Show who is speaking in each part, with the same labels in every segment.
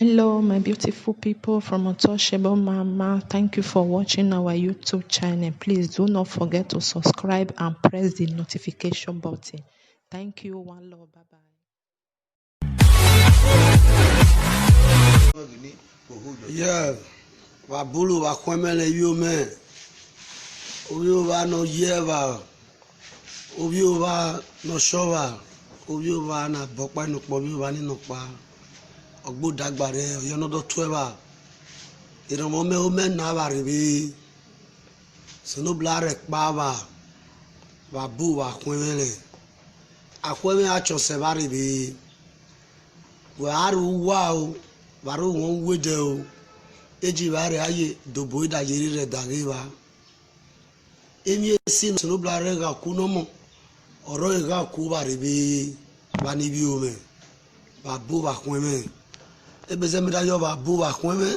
Speaker 1: Hello, my beautiful people from Untouchable Mama. Thank you for watching our YouTube channel. Please do not forget to subscribe and press the notification button. Thank you. One love. Bye bye.
Speaker 2: Yeah, Wabulu Wakwemele, you man. Ubiova no Yeva, Ubiova no Shova, Ubiova na Bokpa no Pobiova no Pa, Ogbu Dagbare, Yonodo Tweva. Iromome Omen Navaribi, Sonoblarek Baba, Wabu Wakwemele. Akweme Acho Sevaribi, Waru Wow, Waru Won Widow. Eji bare aye dobo da yiri re dageba emi esi no bla re ga ku no mo oro e ga ku bare bi bani bi o me ba bo ba kun me e be se mi da yo ba bo ba kun me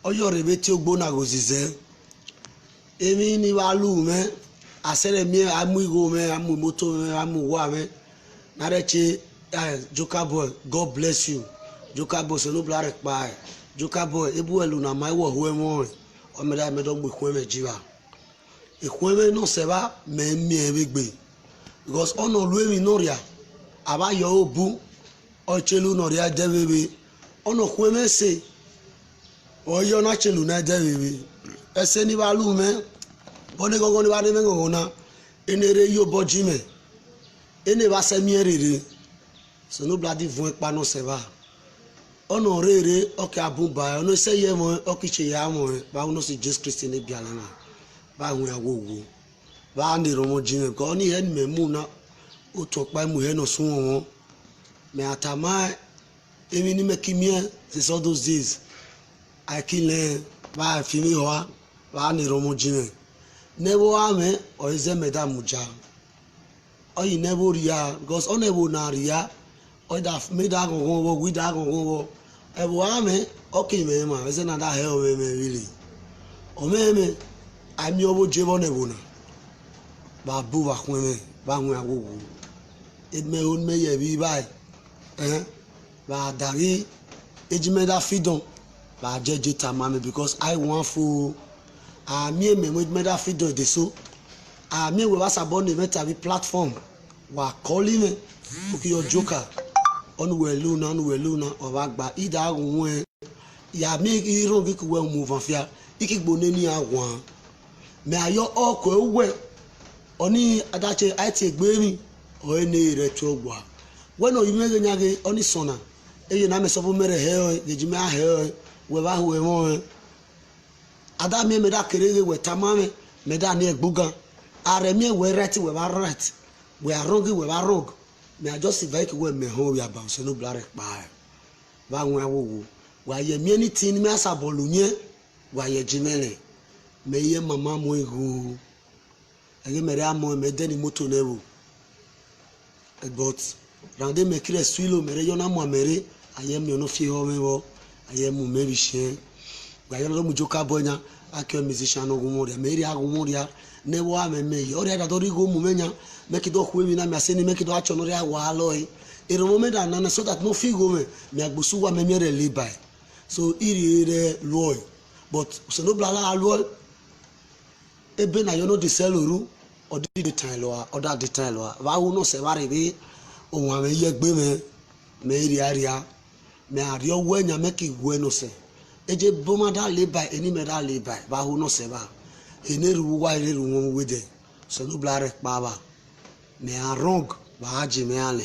Speaker 2: oyo re be ti ogbo na go sise emi ni wa lu me asere mi amu igo me amu moto me amu wa me na re che Joker boy, God bless you. Joker boy so no bla re pa Joker boy, ebu elu na my wo hwe mo. O me da me do gbe kun me jiwa. E kun me no se ba me mi e gbe. Because ono lu emi no ria. Aba yo obu o chelu no ria de bebe. Ono kun me se. O yo na chelu na de bebe. Ese ni ba lu me. Bone gogo ni ba de me gogo na. Enere yo boji me. Ene ba se mi erere. So no bloody voin pa no se ba. Ono rere oke abuba ono se ye mo okiche ya mo ba uno si Jesus Christ ne biala na ba hu awowo ba ndi romo jime ko ni hen memu na oto pa mu he no sun won me atama emi ni mekimie since all those days I kill ba fi mi ho ba ndi romo jime nebo ame o eze meda muja o yi nebo ria because onebo na ria o da meda go wo we da go wo ebu ame okay me ma ese na da he o me really o me ami obo jebo ne bona ba bu ba kun me ba hun awowo e me on me ye bi bai ba dari ejime da freedom ba jeje tamame because I want for ami me me da freedom de so ami we ba sabon ne meta bi platform wa calling me okay your Joker onu weluna oba gba ida agun ya mi iro gi ku we move afia ikigbo ne ni awon me ayo oko ewe oni adache iti egbe mi o ene re tu ogwa when o yime nya ge oni sona eye na me so bo mere he ge jime a he we ba hu e mo ada mi me da kere we tamame me da ni egbugan are mi we right we ba right we are wrong we ba wrong me just invite we me ho we about so no blare pa ba won awowo wa ye mi anything me asabolu nye wa ye jimele me ye mama mo ihu ege mere amo me de ni moto na wo but rande me kire swilo mere yo na mo mere aye mi no fi ho me wo aye mu me bi she wa yo no mu Joker boy nya akio musician no gumo ria me ri agumo ria ne wo ame me yo ria da do ri go mu menya make it do mi na me aseni make it do acho no ria wa aloy e moment that na so that no fi go me agbusu wa me mere libai so iri re loy but so no blala aloy ebe na yo no de seloru o di de time lo o da de time lo wa hu no se wa re bi ohun ame ye gbe me ri aria me ari owo enya make igwe no se eje boma da libai eni me da libai ba hu no se ba eneru wa eneru won wede so no blare pa ba me a wrong ba aji me ale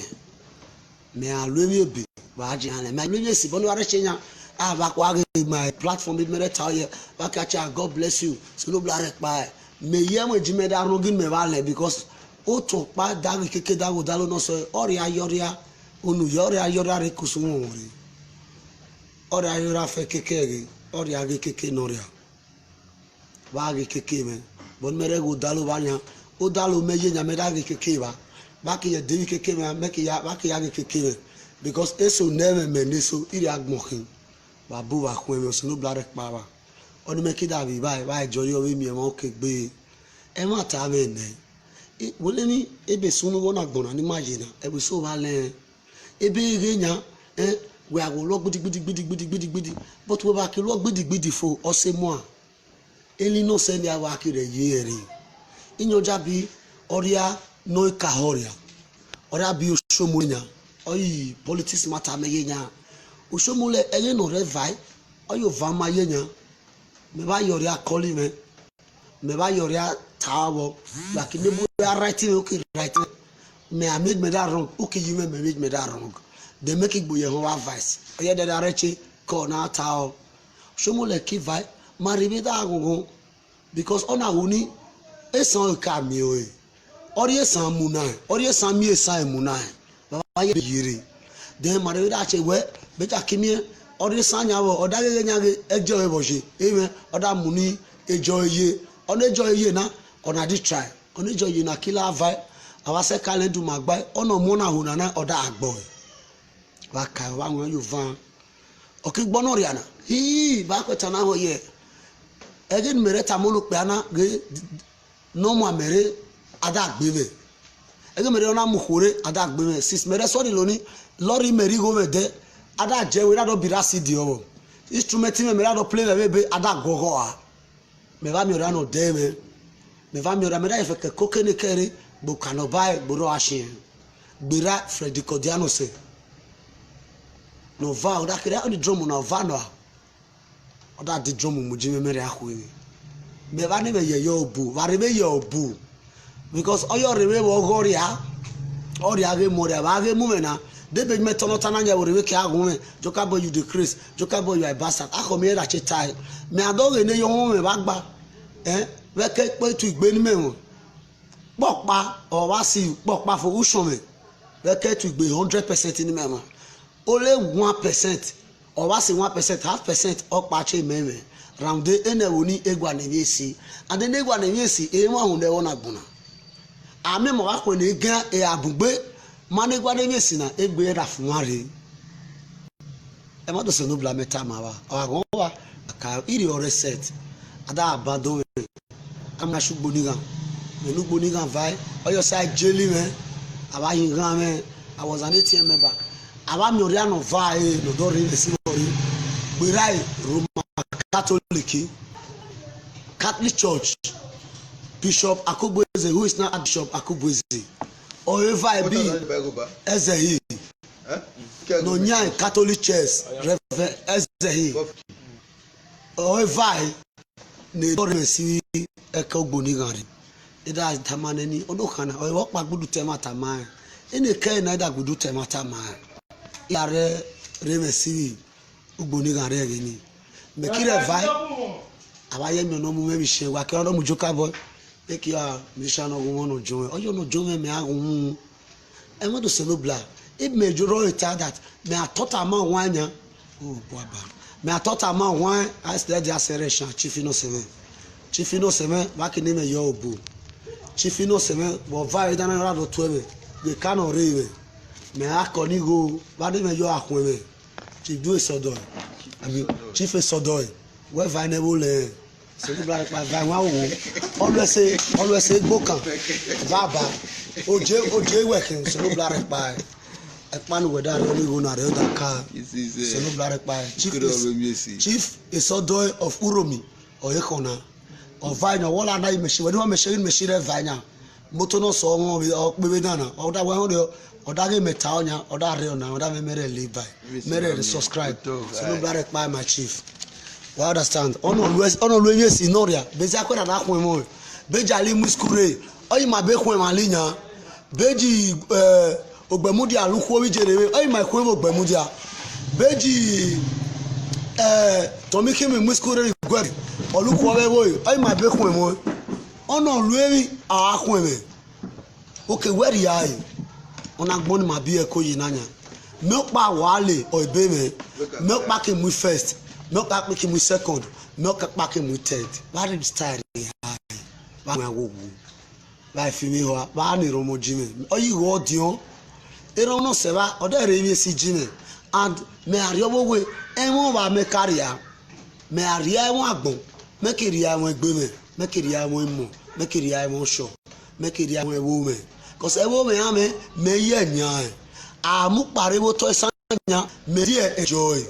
Speaker 2: me a lwe bi ba aji ale me lwe si bonu are chenya ah ba kwa my platform bi mere tell you ba ka cha God bless you so no blare pa me ye mo ji me da wrong me ba le because o to pa da keke da go da lo no so ori ayoria onu yori ayora re kusu won ri ori ayora fe keke ri ori age keke no ria ba age keke me bon mere go da lo ba nya o da lo me ye nya me da age keke ba ki ye de keke me make ya ba ki age keke because eso neme me ni so iri agmokin ba bu ba kun me so no blare pa ba oni me ki da bi ba joyo we mi e mo ke gbe e ma ta me ne wole ni ebe sunu wona gbona ni maye na ebe so ba le ebe ege nya we are go log bidi but we back log bidi for ose mo eli no send ya wa kire yeri inyoja bi oria no kahoria oria bi oshomunya oyi politics matter me yenya oshomule eye no revai oyo vama yenya me ba yori akoli me ba yori tawo like ne bu writing okay writing me I made me that wrong okay you me made me that wrong they make it boye ho advice oye de arechi ko na tawo oshomule kivai maribe da agungun because ona woni esan ka mi o ori esan mu na ori esan mi esan mu na baba ye yire then maribe da che we beja kimi ori esan nya wo odagege nya ejo e boje ewe oda mu ni ejo ye ona ejo ye na ona di try ona ejo ye na killer vai awase kalendu magba ona mu na hu na oda agbo wa ka wa won yo van okigbono ri ana hi ba kweta na ho ye again mere tamulu pe ana ge no mo mere ada gbebe ege mere ona mu khore ada gbebe sis mere sorry loni lori meri go me de ada je we do birasi di o instrument me mere do play be ada gogo a me va mi ora no de me va mi ora me da fe ke kokene kere bo kanobai boro ashin gbira Frederico Diano se no va o da kere o di drum no va no oda di drum mu jime mere akoyi me va ne be ye yo bu va re be yo bu because oyo re be wo goria oria ge mo re ba ge mu me na de be me tono tananya wo re be ke agun me joka boy you decrease joka boy you a bastard ako me ra che tai me adoge ne yo me ba gba we ke pe tu igbe ni me won popa o wa si popa fo uson me we ke tu igbe 100% ni me ma only 1% or was 1% half percent up patch meme round the ene woni egwa na yesi and the egwa na yesi e mo ahun de wona gbona ame mo wa ko ne gan e abugbe man egwa na yesi na egbe da funware e ma do se no bla meta ma wa agon wa ka iri o reset ada abandon ama shugbo ni gan me nu gbo ni gan vai oyo side jeli me aba yin gan me I was an ATM member aba mi ori ano vai no do ri esi ori gberai Roman Catholic Church Bishop Akogbueze who is now Bishop Akogbueze or vai be Ezehi no nya Catholic Church Reverend Ezehi or vai ne do ri esi ekogboni gari ida tamaneni odokana o wo pa gudu temata man ene kai na da gudu temata man yare remesi ugboni gare gini me kire vai abaye mi no mu me bi se wa ke mu joka boy e ki a mission ogun no jo oyo no jo me agun e mo do se no bla e me joro it that me atota ma wanya oh boaba me atota ma wan as the acceleration chief no seme back in me yo obu chief no seme bo vai dana ra do to me de kano rewe me akoni go ba de me yo akun me chief do sodo abi chief sodo we vulnerable se ni bla pa vai wa wo always say go kan baba oje working se no bla pa e panu we da ri go na re da ka se no bla pa chief sodo of Uromi oyekona o vai no wala na me shi we no me shi re vai nya moto no so won pe dana o da wa o da ge meta onya o da re ona o da me mere live by mere subscribe so no bla pa my chief we understand ono lu yesi noria bezi akwera na kun mo beji ali muskure oyi ma be kun ma linya beji ogbemudi aluko wi jerewe oyi ma kun ogbemudi a beji tomiki mi muskure gwe oluko we boy oyi ma be kun mo ono lu eri akun me okay where you are ona gbon ma bi e ko yi nanya me pa wale o ibe me me pa ke mu first me pa ke mu second me pa ke mu third what is style ba ma wo ba fi mi ho ba ni romo jime oyi wo dion ero no se ba o da re mi si jime and me ariowo we e won ba me career me aria won agbon me kiri awon egbe me kiri awon imo me kiri awon sho me kiri awon ewo me cause ewo me ame me ye nyan amu pariwo to nya me die enjoy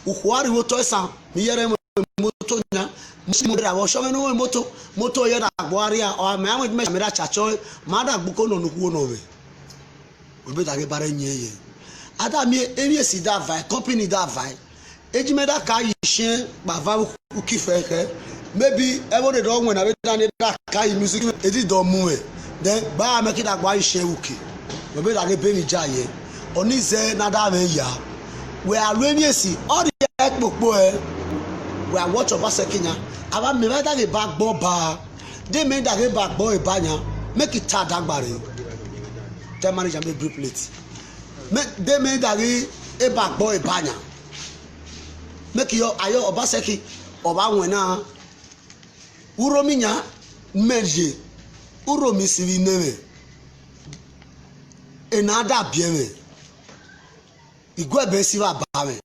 Speaker 2: ukwari woto esa mi yere moto nya mo ra wo so me no moto yere agbari a o me am me ra chacho ma da gbuko no nuku no we obe da ge bare nye ada mi emi esi da vai company da vai ejime da ka yishin ba va uki feke maybe every day when I be done that ka music edi do mu e then ba make da gba yishin uki obe da ge be mi jaye oni ze na da me ya we are emi esi all the ekpopo e we are watch Obasa Kenya aba me da ge ba gbo ba de me da ge ba gbo e ba nya make it ta dagbare tell manager me brief plate de me da ge e ba gbo e ba nya make yo ayo Obasa Ki oba wena uromi nya merje uromi sivi neme enada bieme igwe be siva ba me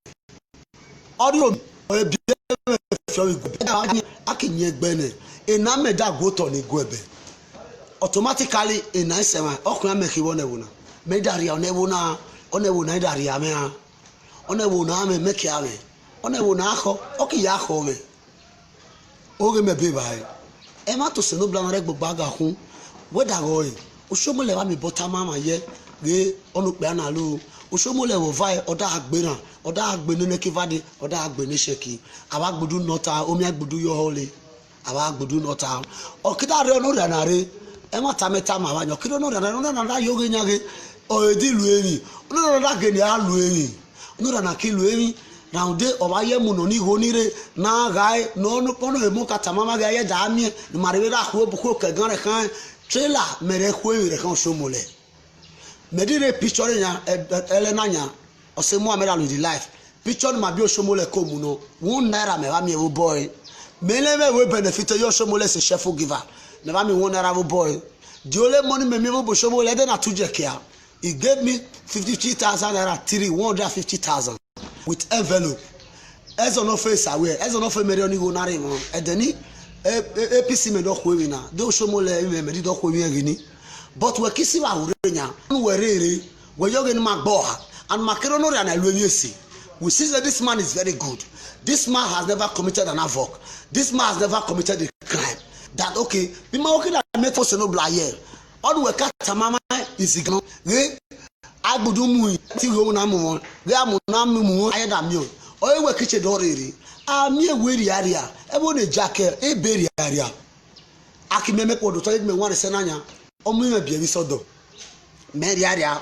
Speaker 2: odio e bieme fio igwe akinye gbene ena meda goto ni igwe be automatically ena sema okun ameki wona wona medari ona wona idari ame ha ona wona ame meki ame ona wona akho oki ya akho me oge me be bai e ma to se no bla na re gbogbo aga hun weda go yi osomole wa mi bota mama ye ge onu pe ana lo osomole wo vai oda agbe ne kivade oda agbe ne sheki aba gbudu nota omi agbudu yo hole aba agbudu nota o kida re onu re na re e ma ta meta ma wa nyo kido no re na yo ge nya ge o edi lu eri onu na ge ni alu eri onu na ki lu eri now de obaye mu no ni honire na gai no no pono e mo kata mama ga ye da mi ni mariwe da ko buko ke gan re kan trailer mere ko re kan somole medire picture nya ele na nya o se mu amera lu di life picture ma bi o somole ko mu no 1 naira me ba mi e boy mele me we benefit yo somole se chef giver me ba mi 1 naira wo boy the only money me me bo somole de na tuje kia he gave me 50,000 naira 150,000 with envelope as on face aware as on face me oni go na re mo edeni APC me do ko wi na do somole me do ko wi ngini but we kisi wa urenya we rere we yoge ni magboha and makero no na lu esi we see that this man is very good. This man has never committed an havoc. This man has never committed a crime. That okay be ma okay that make us no bla here all we kata mama is igno re agbudu mu ti wo na mu re amu na mu ayeda mi o ewe kiche do rere ami eweri area e bo ne jake e beri area akimeme ko do to me wan se nanya o mu me bia bi sodo meri area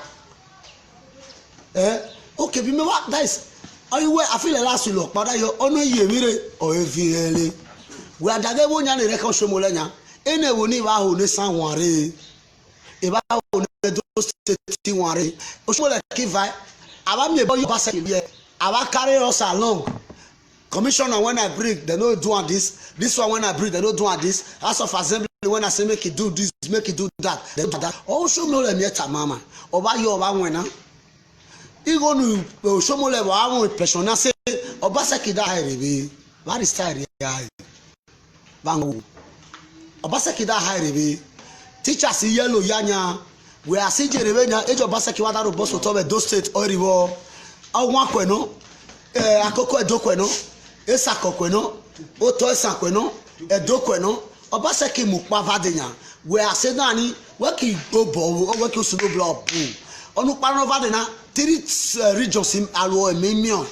Speaker 2: okay bi me what that is oyiwe afile last lo pada yo ono yemire o eviele we adage wo nya ne re kan somo lenya ene wo ni ba ho ne sanware e ba ho ne do state wanre o somo le ki vai aba me boy pass here aba carry us along commissioner when I bring they no do this one when I bring they no do this house of assembly when I say make it do this make it do that they do that also no le me mama oba yo oba wena igo nu somo le wa won persona say Obasa Ki da herebe what is style ya bangu Obasa Ki da herebe teachers yellow yanya we are see jerebe nya ejo Obasa Ki wa da robo so to be do state oriwo awon akweno akoko edokweno esakokweno oto esakweno edokweno Obasa Ki mu pa vadenya we are say nani we ki obo we ki osuno block onu pa no vadena 3 regions in alo ememion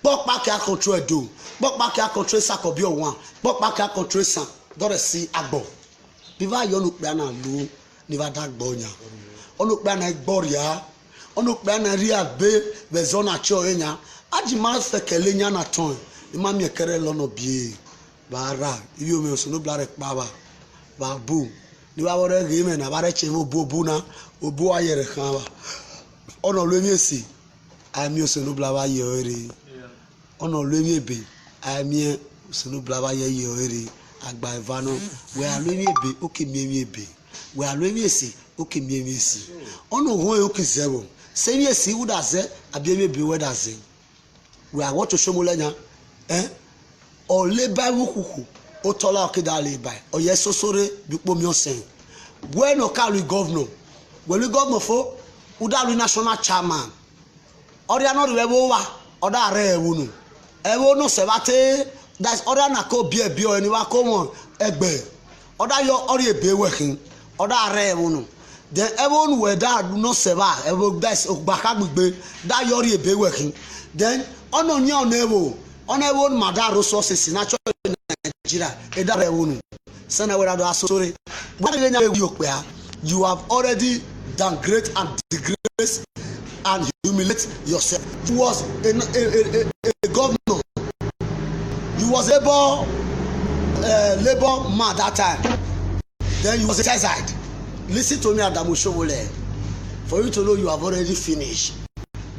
Speaker 2: pokpa ki control do pokpa ki control sakobi owan pokpa ki control san dore si agbo biva yo nu pe na lu ni va dagbo nya onu pe na igboria onu pe na ri agbe be zona cho enya aji ma sekele nya na ton ni ma mi kere lono bie bara ibi o me so no blare pa ba bu ni wa wore ge me na bare che obu na obu ayere kan ba ono lo mi esi ami o so no blaba ye ore ono lo mi ebe ami o so no blaba ye ore agba evano we alo mi ebe oke mi ebe we alo mi esi oke mi esi ono ho e oke zero se mi esi uda ze abi mi ebe we da ze we are what to show molanya o le ba wukuku o tola okida le ba o ye sosore bi po mi osen bueno kalu governor we lu governor fo udalu national chairman Oria no rebo wa oda re wonu ewo no sebate that's oda na ko bia eni wa ko mo egbe oda yo ori ebe wekin oda re wonu then ewo no we da no seba ewo that's ogbaka gbegbe da yo ori ebe wekin then ono nya ono ewo mada resources natural Nigeria e da re wonu sana we da do asore you have already done great and disgrace and humiliate yourself. You was a governor. You was labor man that time. Then you was a child. Listen to me, Adamu Showole. For you to know you have already finished.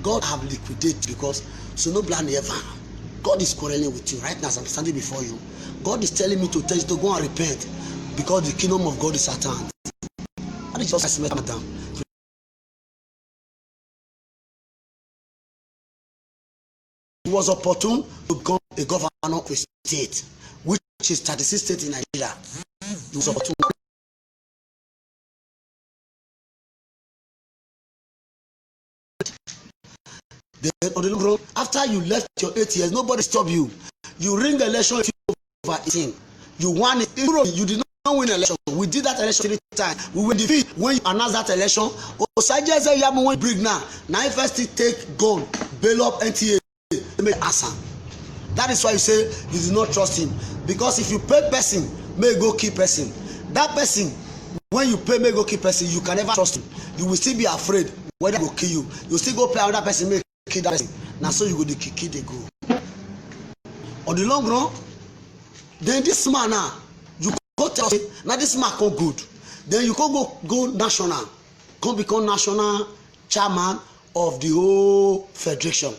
Speaker 2: God have liquidated because so no plan ever. God is quarreling with you right now as I'm standing before you. God is telling me to tell you to go and repent because the kingdom of God is at hand. That is just madam. It was opportune to become a governor of a state, which is 36 states in Nigeria. It was opportune. Then on the long run, after you left your 8 years, nobody stopped you. You ring the election over 18. You won it. You did not win election. We did that election 3 times. We were defeated when you announced that election. Osaje say yamu when bring now. Now if first take gun, bail up NTA. That is why you say you do not trust him, because if you pay person may go kill person, that person when you pay may go kill person, you can never trust him. You will still be afraid whether he will kill you. You still go pay another person may kill that person. Now so you go the kill they go on the long run. Then this man now you go tell say now this man come good, then you can go national, come become national chairman of the whole federation.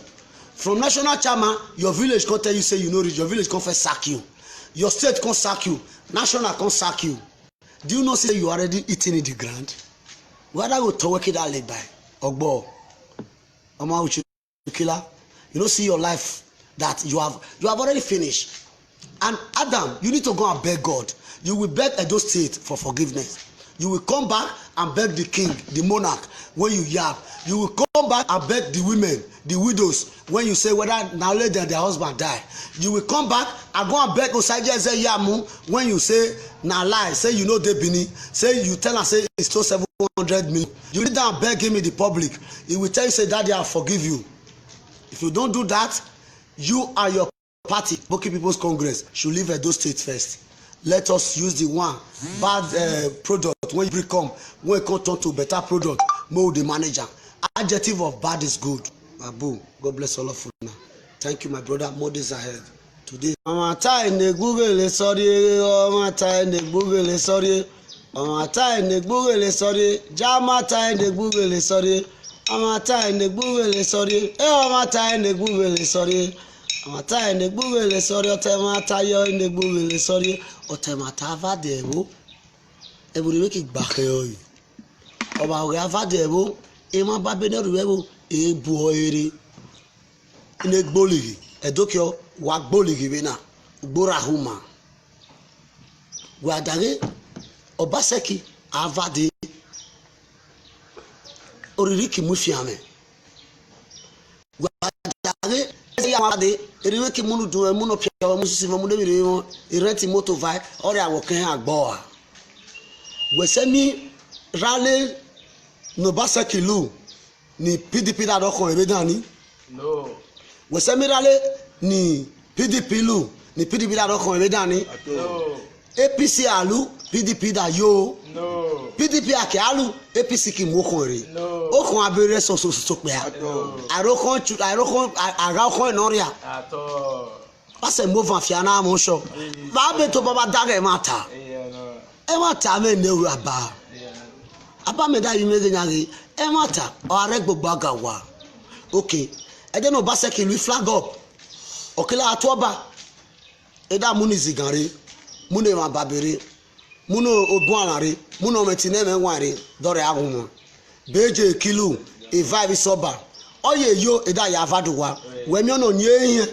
Speaker 2: From national chairman, your village can't tell you say you know it. Your village can't first sack you. Your state can't sack you. National can't sack you. Do you know say you already eating in the ground? Whether go to work it out late by Ogbo, Ama Uchukila, you don't see your life that you have already finished. And Adam, you need to go and beg God. You will beg Edo State for forgiveness. You will come back and beg the king, the monarch, when you yap. You will come back and beg the women, the widows, when you say whether now let their husband die. You will come back and go and beg Osaje Yamu when you say now lie, say you know Debini, say you tell us say it's still 700 million. You need to beg him in the public. He will tell you say Daddy, I forgive you. If you don't do that, you and your party, Boki People's Congress, should leave Edo State first. Let us use the one bad product when you come, when it come turn to better product, more the manager. Adjective of bad is good. Abu, God bless all of you now. Thank you, my brother. More days ahead. Today, in the Google, sorry, in the Google, sorry, in the Google, sorry, Jamata in the Google, sorry, Amata in the Google, sorry, Amata in the Google, sorry. Amata in the Google, sorry, Otemata in the Google, sorry, Otemata Vadebo. Every week it back here. About Vadebo, Emma Babino Rebo, a boy in a boligi, a dokyo, what boligi vina, Borahuma. Guadare, Obaseki, Avade, Oriki Mufiame. Guadare. Yamade, eriweki munu do munu pia musu mu de bire irenti moto vai ore awokan agbo a wesemi rale no basaki lu ni PDP da dokon ebe dani no wesemi rale ni PDP lu ni PDP da dokon ebe dani no APC alu PDP da yo no PDP ake alu APC ki mo kon re no o kon abere so pe arokon noria ato passe move afia na mo so ba be to baba daga mata e mata me ne wu aba me da yime de nyage e mata o are gbogbo agawa okay e de no ba se ki lu flag up okila atoba e da munizi ganre mune ma babere muno obuanare muno metine me nware dore ahụmụ beje kilu e vibe soba oye yo e da ya vaduwa wemi ono nye ihe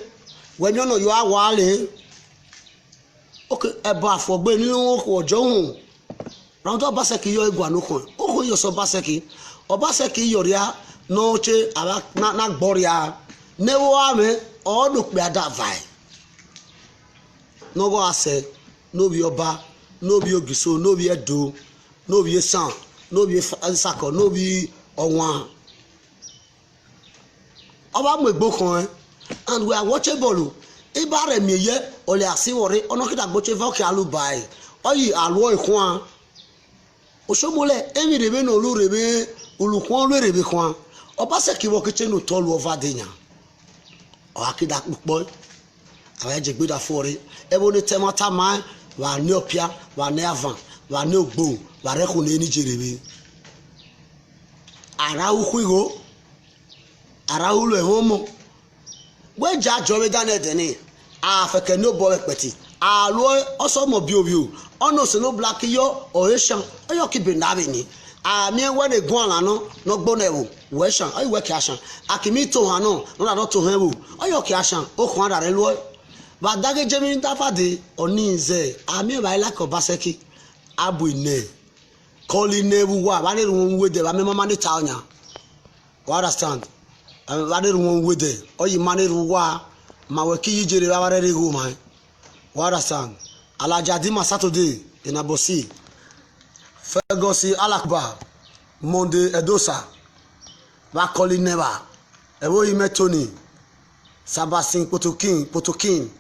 Speaker 2: wemi ono yo awale okay ebo afogbe ni ojo hun round obaseki yo egwa no kan o yo so baseki obaseki yoria no che aba na gboria ne wo ame o do pe ada vai no go ase no bi oba no bi ogiso no bi edo no bi esan no bi nsako no bi onwa oba mo egbo kan and we are watching ball ibare mi ye ole asiwore ono kita gboche va ke alu bai oyi alu ikun osomole emi rebe no lu rebe olukun lu rebe kan oba se ki wo kiche no tolu over denya o akida pupo awa je gbe da fore ebo ni temata ma wa ni opia wa ni avan wa ni ogbo wa re kun ni jerebe ara ukwigo ara ulo ehomo we ja jowe dane deni afeke no bo peti alo osomo biobio ono se no black yo ocean oyo ki benabe ni ami we ne gun ala no gbo na ewo we shan oyi we ki ashan akimi to han no na do to han ewo oyo ki ashan o kun ada re lo ba dage jemi ntafade oni nze ami ba ila ko baseki abu ine koli nebu wa ba ne run we de ba me mama ni ta onya you understand ba ne run we de oyi mani ruwa ma we ki yijere ba re go man you understand alajadima Saturday in Abosi Fegosi Alakba Monday Edosa ba koli neba ewo ime Tony Sabasin Potokin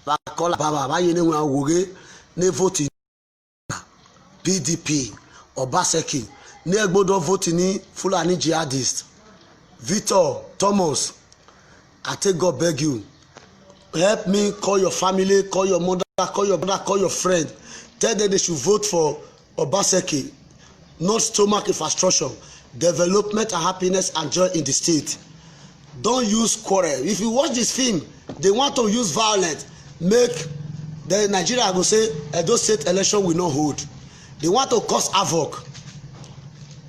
Speaker 2: ba kola baba ba yene won awoge ne vote PDP Obaseki ne egbodo vote ni Fulani jihadist Victor Thomas I take God beg you help me call your family, call your mother, call your brother, call your friend. Tell them they should vote for Obaseki. Not stomach infrastructure, development and happiness and joy in the state. Don't use quarrel. If you watch this film, they want to use violence. Make the Nigeria will say Edo State election will not hold. They want to cause havoc.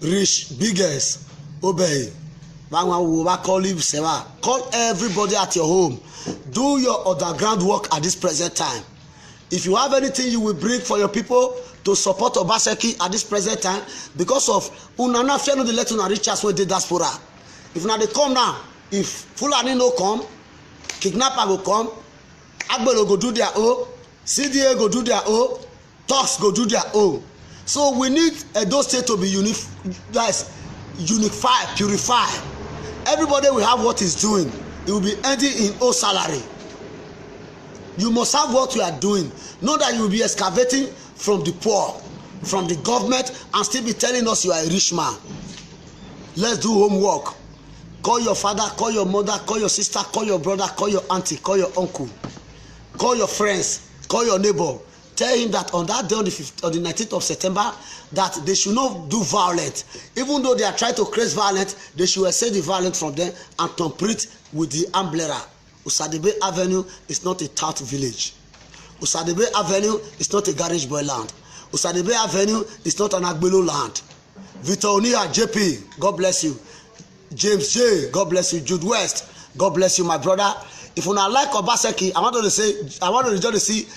Speaker 2: Rich, biggest, obey. Call everybody at your home. Do your underground work at this present time. If you have anything you will bring for your people to support Obaseki at this present time, because of unana fear no dey let una reach us wey dey diaspora. If na dey come now, if Fulani no come, kidnapper go come, Agbero go do their own, CDA go do their own, Turks go do their own. So we need Edo State to be unified, purified. Everybody will have what he's doing. It will be ending in old salary. You must have what you are doing. Not that you will be excavating from the poor, from the government, and still be telling us you are a rich man. Let's do homework. Call your father, call your mother, call your sister, call your brother, call your auntie, call your uncle. Call your friends, call your neighbor. Tell him that on that day, on the 19th of September, that they should not do violence. Even though they are trying to create violence, they should accept the violence from them and complete with the umbrella. Usadebe Avenue is not a tout village. Usadebe Avenue is not a garage boy land. Usadebe Avenue is not an Agbelo land. Victor Onia JP, God bless you. James J, God bless you. Jude West, God bless you, my brother. If you not like Obaseki, I want to just see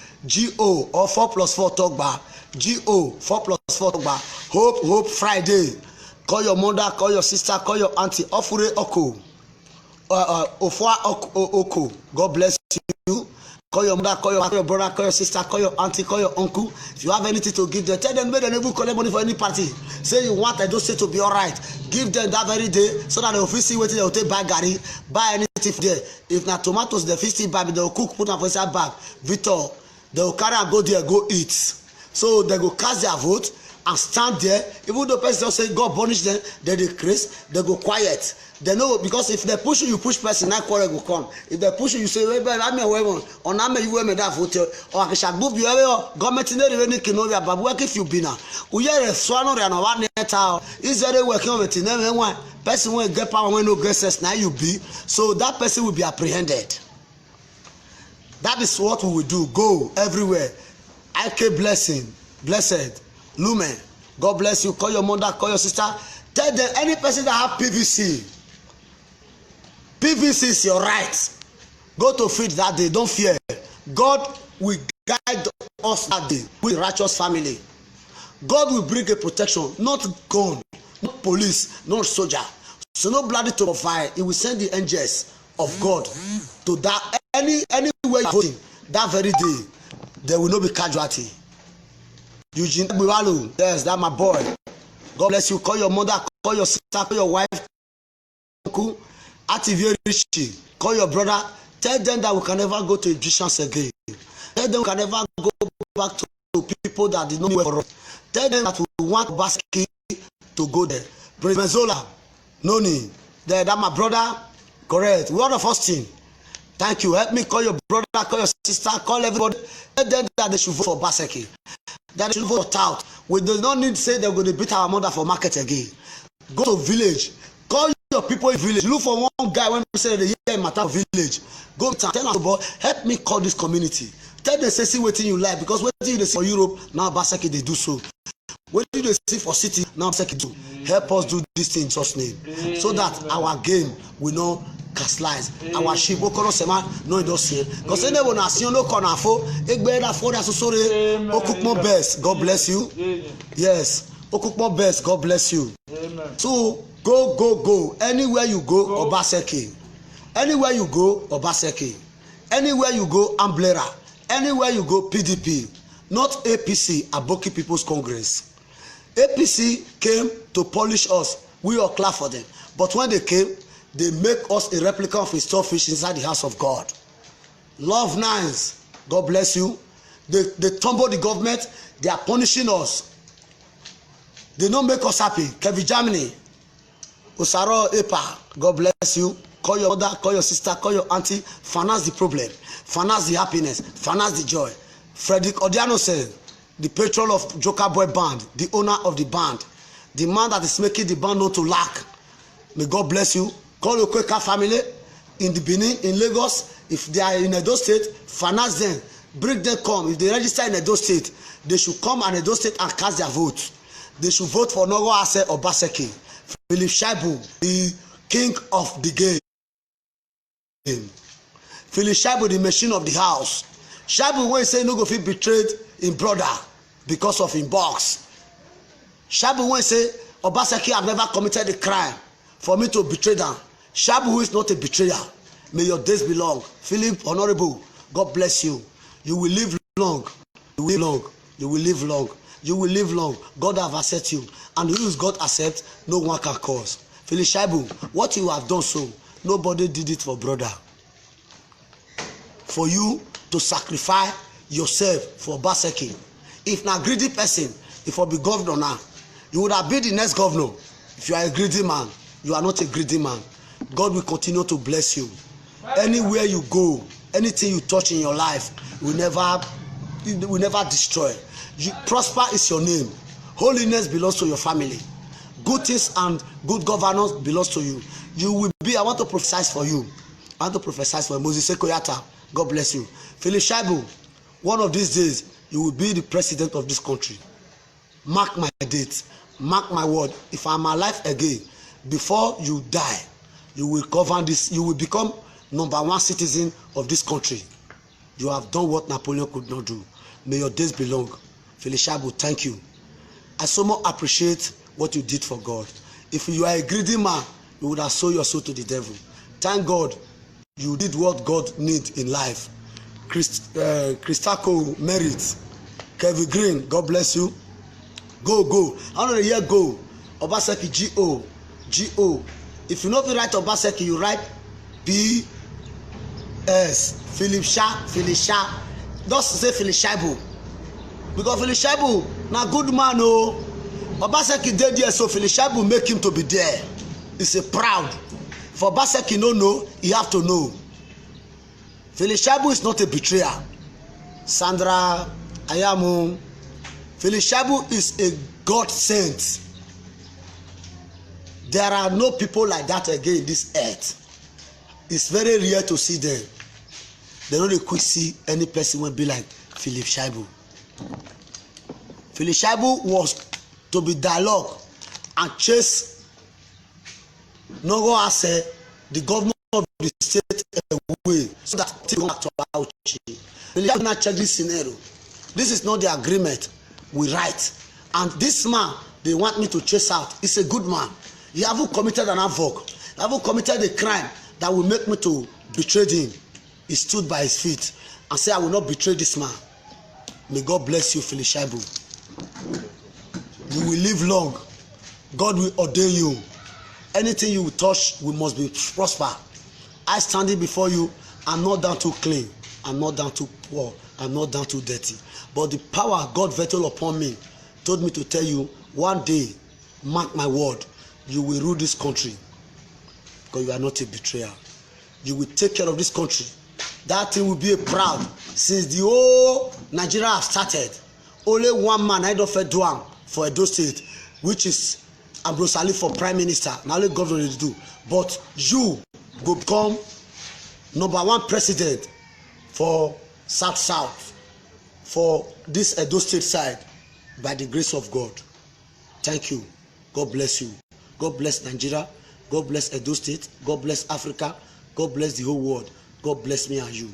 Speaker 2: GO or 4+4 talk bar. GO 4+4 talk bar. Hope Friday. Call your mother, call your sister, call your auntie. Ofure Oko. Ofwa Oko. God bless you. Call your mother, call your brother, call your sister, call your auntie, call your uncle. If you have anything to give them, tell them make them able to collect money for any party. Say you want Edo State to be alright. Give them that very day so that they will see what they will take buy garri, buy anything there. If na tomatoes they fit buy, they will cook, put them for inside bag. Victor, they will carry and go there, go eat. So they go cast their vote and stand there. Even though person say God punish them, they decrease, they go quiet. They know, because if they push you push person, that quarrel will come. If they push you say, well, I'm a woman, or I'm a woman that vote, or I shall move you away, government in the really can know but work if you be now. We are a swallow and a one net is very working with in every one person will get power when no guesses now you be, so that person will be apprehended. That is what we will do. Go everywhere. IK blessing, blessed, Lumen. God bless you. Call your mother, call your sister. Tell them any person that have PVC. PVC is your right. Go to feed that day. Don't fear. God will guide us that day with righteous family. God will bring a protection, not gun, not police, not soldier. So no bloody to provide. He will send the angels of God to that anywhere you are voting that very day. There will not be casualty. Eugene Biwalu, yes, that my boy. God bless you. Call your mother, call your sister, call your wife, uncle, Ativie Richie, call your brother. Tell them that we can never go to Egyptians again. Tell them we can never go back to people that did not know for us. Tell them that we want Obaseki to go there. President Zola, Noni, that my brother, correct. We are the first team. Thank you. Help me call your brother, call your sister, call everybody. Tell them that they should vote for Obaseki. That they should vote out. We do not need to say they're going to beat our mother for market again. Go to village. Call your people in village. Look for one guy when we say the year in Mata village. Go and tell them about help me call this community. Tell them say see what you like because what you see for Europe now Obaseki they do so. What do they see for city now Obaseki do? Help us do this thing in Jesus' name so that our game will not castlines. Our sheep okoro sema no do see because any one nation no corner for egbeda for that so sorry okukmo best. God bless you. Yes, okukmo best. God bless you. Amen. So go anywhere you go Obaseki. Anywhere you go Obaseki. Anywhere you go Amblera. Anywhere you go PDP. Not APC, Aboki People's Congress. APC came to polish us. We all clap for them. But when they came, they make us a replica of a storefish inside the house of God. Love Nines, God bless you. They tumble the government. They are punishing us. They don't make us happy. Kevin Germany, Osaro Epa, God bless you. Call your mother, call your sister, call your auntie. Finance the problem. Finance the happiness. Finance the joy. Frederick Odiano said, the patron of Joker Boy Band, the owner of the band, the man that is making the band not to lack. May God bless you. Call your Quaker family in the Benin, in Lagos. If they are in Edo State, finance them. Bring them come. If they register in Edo State, they should come and Edo State and cast their vote. They should vote for Nogo Ase Obaseki. Philip Shaibu, the king of the game. Philip Shaibu, the machine of the house. Shaibu when he say no go fit betrayed in brother because of him box. Shaibu when he say Obaseki have never committed a crime for me to betray them. Shaibu who is not a betrayer. May your days be long. Philip Honorable, God bless you. You will live long. You will live long. You will live long. You will live long. God have accepted you. And who God accept, no one can cause. Philip Shaibu, what you have done so, nobody did it for brother. For you to sacrifice yourself for Obaseki. If na greedy person, if you be governor now, you would have been the next governor. If you are a greedy man, you are not a greedy man. God will continue to bless you. Anywhere you go, anything you touch in your life will never destroy. Prosper is your name. Holiness belongs to your family. Good things and good governance belongs to you. You will be, I want to prophesy for you. I want to prophesy for Moses Sekoyata. God bless you. Philip Shaibu, one of these days, you will be the president of this country. Mark my date. Mark my word. If I'm alive again, before you die, you will govern this. You will become #1 citizen of this country. You have done what Napoleon could not do. May your days be long. Philip Shaibu, thank you. I so much appreciate what you did for God. If you are a greedy man, you would have sold your soul to the devil. Thank God you did what God needs in life. Christako Merit, Kevin Green, God bless you. Go. I don't hear go. Obaseki G-O. If you know to write Obaseki, you write B-S. Philip Sha. Just say Philip Shaibu. Because Philip Shaibu, na good man, oh. Obaseki did there, so Philip Shaibu make him to be there. It's a proud. For Obaseki no know, you have to know. Philip Shaibu is not a betrayer. Sandra Ayamu. Philip Shaibu is a God sent. There are no people like that again in this earth. It's very rare to see them. They don't quick see any person will be like Philip Shaibu. Philip Shaibu was to be dialogue and chase Nogo Ase, the governor of the state, away so that they go back to Bauchi. Philip Shaibu not check this scenario. This is not the agreement we write. And this man, they want me to chase out. He's a good man. You haven't committed an havoc. You haven't committed a crime that will make me to betray him. He stood by his feet and said, I will not betray this man. May God bless you, Philip Shaibu. You will live long. God will ordain you. Anything you will touch will must be prosper. I standing before you, I'm not down too clean. I'm not down too poor. I'm not down too dirty. But the power God vetted upon me told me to tell you, one day, mark my word, you will rule this country. Because you are not a betrayer. You will take care of this country. That thing will be a proud. Since the whole Nigeria have started, only one man I don't do for Edo State, which is Ambrose Ali for Prime Minister. Now only God will do. But you go become #1 president for South, for this Edo State side, by the grace of God. Thank you. God bless you. God bless Nigeria. God bless Edo State. God bless Africa. God bless the whole world. God bless me and you.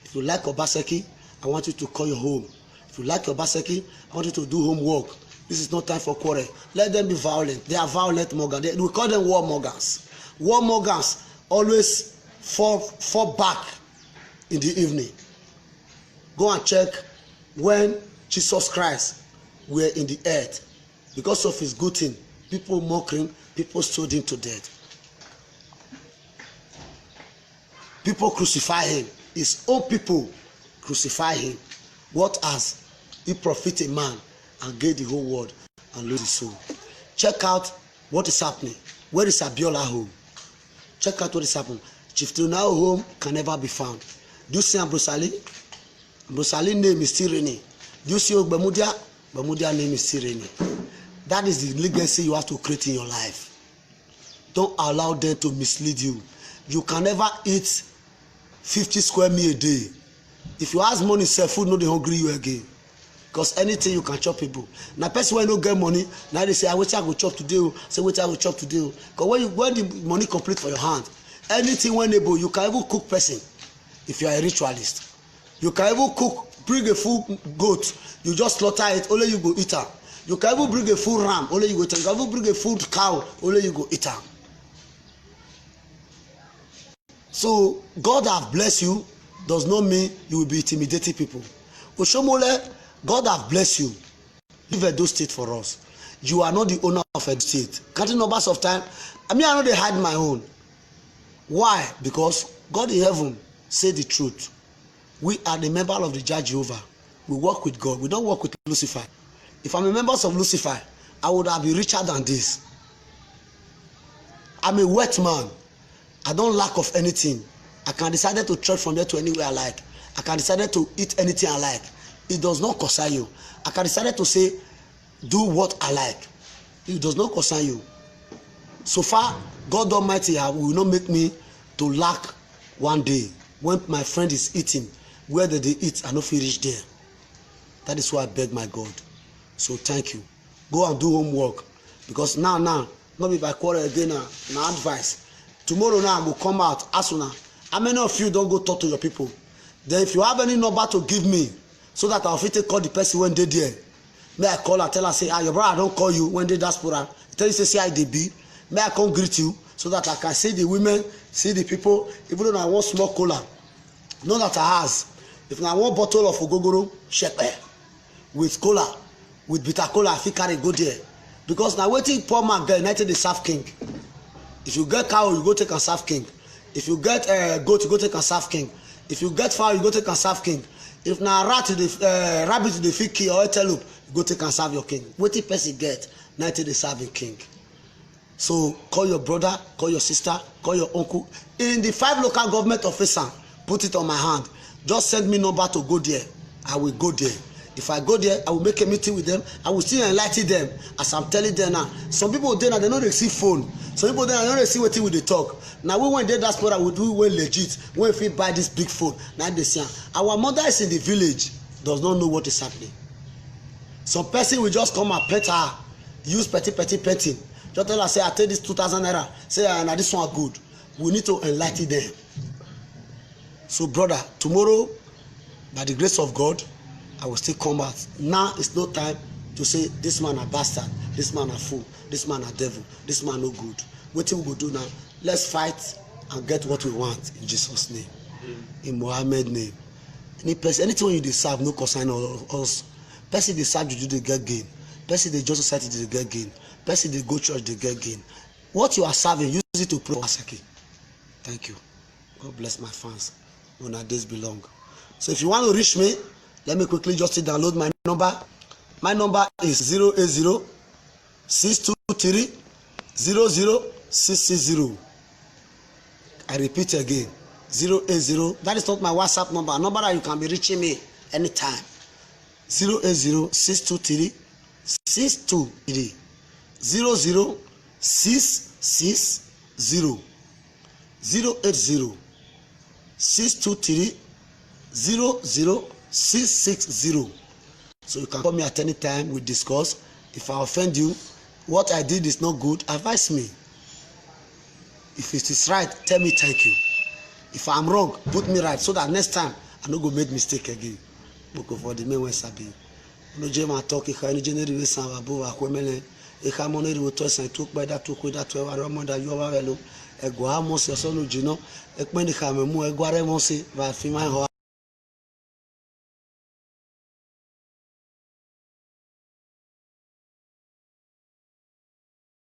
Speaker 2: If you like Obaseki, I want you to call your home. If you like Obaseki, I want you to do homework. This is not time for quarrel. Let them be violent. They are violent Morgans. We call them warmongers. Warmongers always fall back in the evening. Go and check when Jesus Christ were in the earth. Because of his good thing, people mocking, people stoned him to death. People crucify him. His own people crucify him. What has he profit a man and gain the whole world and lose his soul? Check out what is happening. Where is Abiola home? Check out what is happening. Chief Tunao home can never be found. Do you see Ambrose Ali? Ambrose Ali name is still reigning. Do you see Ogbemudia? Ogbemudia name is still reigning. That is the legacy you have to create in your life. Don't allow them to mislead you. You can never eat 50 square meal a day. If you ask money, sell food, no, they hungry you again. Because anything you can chop people. Now, person when no get money, now they say, I wish I go chop today. Say, wait, I go chop today. Because when the money complete for your hand, anything when able, you can even cook person. If you are a ritualist, you can even cook, bring a full goat, you just slaughter it, only you go eat it. You can even bring a full ram, only you go eat it. You can even bring a full cow, only you go eat it. So God have blessed you does not mean you will be intimidating people. Oshomole, God have blessed you. Leave Edo State for us. You are not the owner of Edo State. Counting numbers of time, I know they hide my own. Why? Because God in heaven say the truth. We are the member of the Judge Jehovah. We work with God. We don't work with Lucifer. If I'm a member of Lucifer, I would have been richer than this. I'm a wet man. I don't lack of anything. I can decide to trek from here to anywhere I like. I can decide to eat anything I like. It does not concern you. I can decide to say, do what I like. It does not concern you. So far, God Almighty will not make me to lack one day. When my friend is eating, where did they eat? I no fit reach there. That is why I beg my God. So thank you. Go and do homework. Because now, not be by quarrel again now. My advice. Tomorrow now I will come out. Ask una, how many of you don't go talk to your people? Then if you have any number to give me, so that I'll fit call the person when they there. May I call and tell her, say, your brother I don't call you when they diaspora. Tell you say I dey be. May I come greet you so that I can see the women, see the people, even though I want small cola. Know that I has. If I want bottle of ogogoro, shepe, with cola, with bitter cola, I fit carry go there. Because now waiting poor man get united the serve king. If you get cow, you go take a serve king. If you get goat, you go take a serve king. If you get fowl, you go take a serve king. If na rabbit the fit kill or antelope, you go take and serve your king. Wetin person get, na the serving king. So call your brother, call your sister, call your uncle. In the 5 local government officer, put it on my hand. Just send me number to go there. I will go there. If I go there, I will make a meeting with them. I will still enlighten them as I'm telling them now. Some people there now they don't receive phone. Some people there don't receive wetin we dey talk. Now we when they diaspora we do well legit. When we buy this big phone, now they say our mother is in the village does not know what is happening. Some person will just come and pet her, use petting. Just tell her say I take this 2,000 naira. Say now this one good. We need to enlighten them. So brother, tomorrow, by the grace of God, I will still come back. Now it's no time to say this man a bastard, this man a fool, this man a devil, this man no good. Wetin we go do now? Let's fight and get what we want in Jesus' name, in Muhammad name. Any person, anything when you dey serve, no concern us. Person dey serve you, dey get gain. Person dey join society, dey get gain. Person dey go church, dey get gain. What you are serving, use it to pray. Thank you. God bless my fans. When our days belong. So if you want to reach me, let me quickly just download my number. My number is 080-623-00660. I repeat again, 080. That is not my WhatsApp number. A number that you can be reaching me anytime. 080-623-623-00660. 080-623-00660. So you can call me at any time. We discuss. If I offend you, what I did is not good, advise me. If it is right, tell me thank you. If I'm wrong, put me right so that next time I no go make mistake again. Boko for the men when sabi. No jema talk if any generally we san abo akwemele. E ka mo neri wo to san to pe da to ko da to wa ro mo da yo wa velo. E go ha mo se so no jino. E pe ni ka me mu e gware mo se va fi ma ho